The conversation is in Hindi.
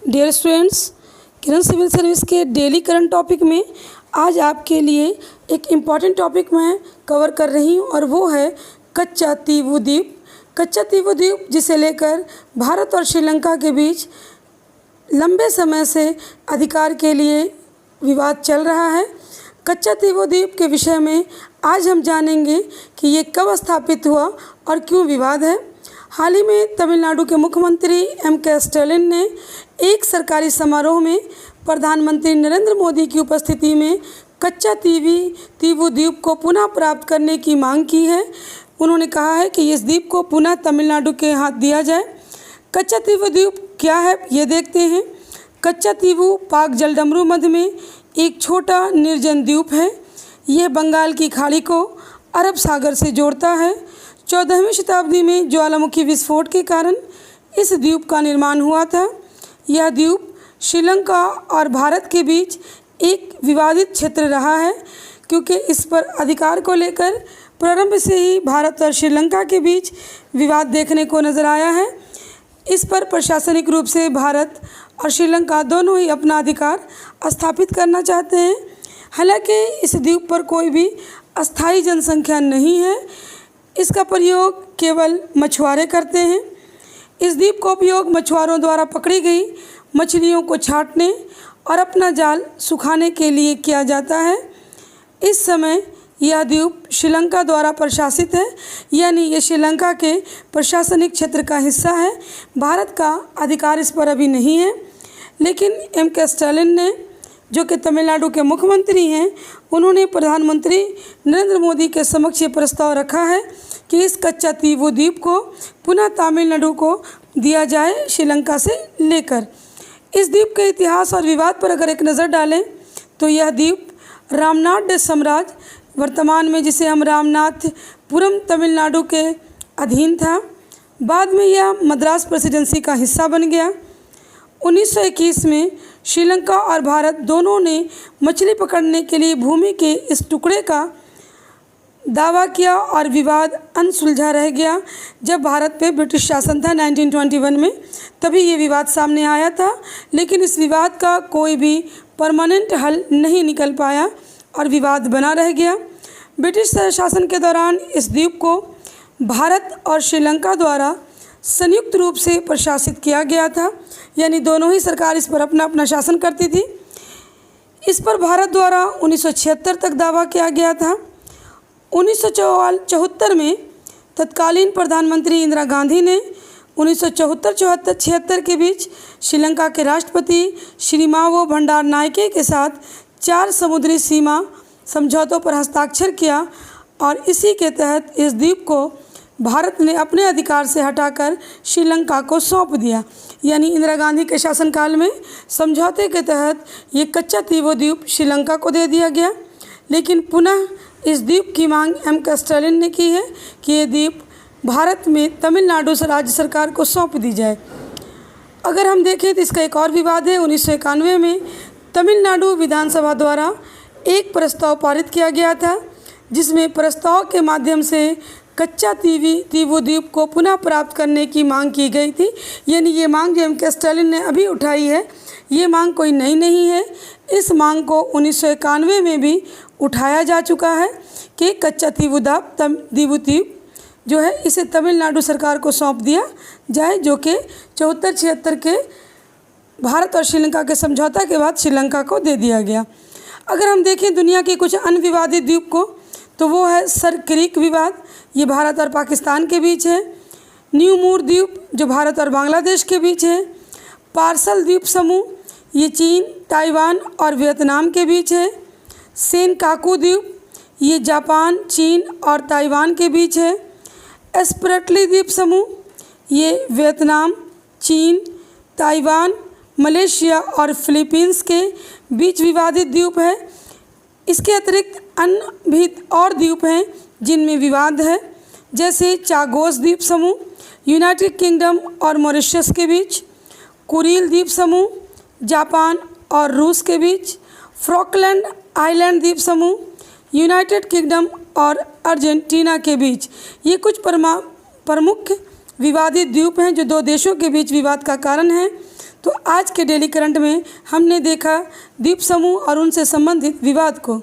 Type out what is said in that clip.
डियर स्टूडेंट्स, किरण सिविल सर्विस के डेली करंट टॉपिक में आज आपके लिए एक इम्पॉर्टेंट टॉपिक मैं कवर कर रही हूँ और वो है कच्चा तीवू द्वीप। कच्चा तीवू द्वीप जिसे लेकर भारत और श्रीलंका के बीच लंबे समय से अधिकार के लिए विवाद चल रहा है। कच्चा तीवू द्वीप के विषय में आज हम जानेंगे कि ये कब स्थापित हुआ और क्यों विवाद है। हाल ही में तमिलनाडु के मुख्यमंत्री M.K. स्टालिन ने एक सरकारी समारोह में प्रधानमंत्री नरेंद्र मोदी की उपस्थिति में कच्चा तीवू द्वीप को पुनः प्राप्त करने की मांग की है। उन्होंने कहा है कि इस द्वीप को पुनः तमिलनाडु के हाथ दिया जाए। कच्चा तीवू द्वीप क्या है ये देखते हैं। कच्चा तीवू पाक जलडमरू मध्य में एक छोटा निर्जन द्वीप है। यह बंगाल की खाड़ी को अरब सागर से जोड़ता है। 14वीं शताब्दी में ज्वालामुखी विस्फोट के कारण इस द्वीप का निर्माण हुआ था। यह द्वीप श्रीलंका और भारत के बीच एक विवादित क्षेत्र रहा है क्योंकि इस पर अधिकार को लेकर प्रारंभ से ही भारत और श्रीलंका के बीच विवाद देखने को नजर आया है। इस पर प्रशासनिक रूप से भारत और श्रीलंका दोनों ही अपना अधिकार स्थापित करना चाहते हैं। हालांकि इस द्वीप पर कोई भी अस्थायी जनसंख्या नहीं है। इसका प्रयोग केवल मछुआरे करते हैं। इस द्वीप का उपयोग मछुआरों द्वारा पकड़ी गई मछलियों को छांटने और अपना जाल सुखाने के लिए किया जाता है। इस समय यह द्वीप श्रीलंका द्वारा प्रशासित है, यानी ये श्रीलंका के प्रशासनिक क्षेत्र का हिस्सा है। भारत का अधिकार इस पर अभी नहीं है। लेकिन M.K. स्टालिन ने, जो कि तमिलनाडु के मुख्यमंत्री हैं, उन्होंने प्रधानमंत्री नरेंद्र मोदी के समक्ष ये प्रस्ताव रखा है कि इस कच्चा तीवू द्वीप को पुनः तमिलनाडु को दिया जाए श्रीलंका से लेकर। इस द्वीप के इतिहास और विवाद पर अगर एक नज़र डालें तो यह द्वीप रामनाथ साम्राज्य, वर्तमान में जिसे हम रामनाथपुरम तमिलनाडु के अधीन था, बाद में यह मद्रास प्रेसिडेंसी का हिस्सा बन गया। 1921 में श्रीलंका और भारत दोनों ने मछली पकड़ने के लिए भूमि के इस टुकड़े का दावा किया और विवाद अनसुलझा रह गया। जब भारत पे ब्रिटिश शासन था 1921 में, तभी ये विवाद सामने आया था। लेकिन इस विवाद का कोई भी परमानेंट हल नहीं निकल पाया और विवाद बना रह गया। ब्रिटिश शासन के दौरान इस द्वीप को भारत और श्रीलंका द्वारा संयुक्त रूप से प्रशासित किया गया था, यानी दोनों ही सरकार इस पर अपना अपना शासन करती थी। इस पर भारत द्वारा 1976 तक दावा किया गया था। 1974 में तत्कालीन प्रधानमंत्री इंदिरा गांधी ने 1974-76 के बीच श्रीलंका के राष्ट्रपति श्रीमावो भंडारनायके के साथ 4 समुद्री सीमा समझौतों पर हस्ताक्षर किया और इसी के तहत इस द्वीप को भारत ने अपने अधिकार से हटाकर श्रीलंका को सौंप दिया। यानी इंदिरा गांधी के शासनकाल में समझौते के तहत ये कच्चा तीवू द्वीप श्रीलंका को दे दिया गया। लेकिन पुनः इस द्वीप की मांग M.K. स्टालिन ने की है कि ये द्वीप भारत में तमिलनाडु राज्य सरकार को सौंप दी जाए। अगर हम देखें तो इसका एक और विवाद है। 1991 में तमिलनाडु विधानसभा द्वारा एक प्रस्ताव पारित किया गया था, जिसमें प्रस्ताव के माध्यम से कच्चा तीवू द्वीप को पुनः प्राप्त करने की मांग की गई थी। यानी ये मांग जो M.K. स्टालिन ने अभी उठाई है, ये मांग कोई नई नहीं है। इस मांग को 1991 में भी उठाया जा चुका है कि कच्चा तीवू द्वीप जो है इसे तमिलनाडु सरकार को सौंप दिया जाए, जो कि 74-76 के भारत और श्रीलंका के समझौता के बाद श्रीलंका को दे दिया गया। अगर हम देखें दुनिया के कुछ अनविवादित द्वीप को, तो वो है सर क्रीक विवाद, ये भारत और पाकिस्तान के बीच है। न्यू मूर द्वीप जो भारत और बांग्लादेश के बीच है। पार्सल द्वीप समूह, ये चीन, ताइवान और वियतनाम के बीच है। सेनकाकू द्वीप, ये जापान, चीन और ताइवान के बीच है। स्प्रेटली द्वीप समूह, ये वियतनाम, चीन, ताइवान, मलेशिया और फिलीपींस के बीच विवादित द्वीप है। इसके अतिरिक्त अन्य भी और द्वीप हैं जिनमें विवाद है, जैसे चागोस द्वीप समूह यूनाइटेड किंगडम और मॉरिशस के बीच। कुरिल द्वीप समूह जापान और रूस के बीच। फॉकलैंड आइलैंड द्वीप समूह यूनाइटेड किंगडम और अर्जेंटीना के बीच। ये कुछ प्रमुख विवादित द्वीप हैं जो दो देशों के बीच विवाद का कारण है। तो आज के डेली करंट में हमने देखा द्वीप समूह और उनसे संबंधित विवाद को।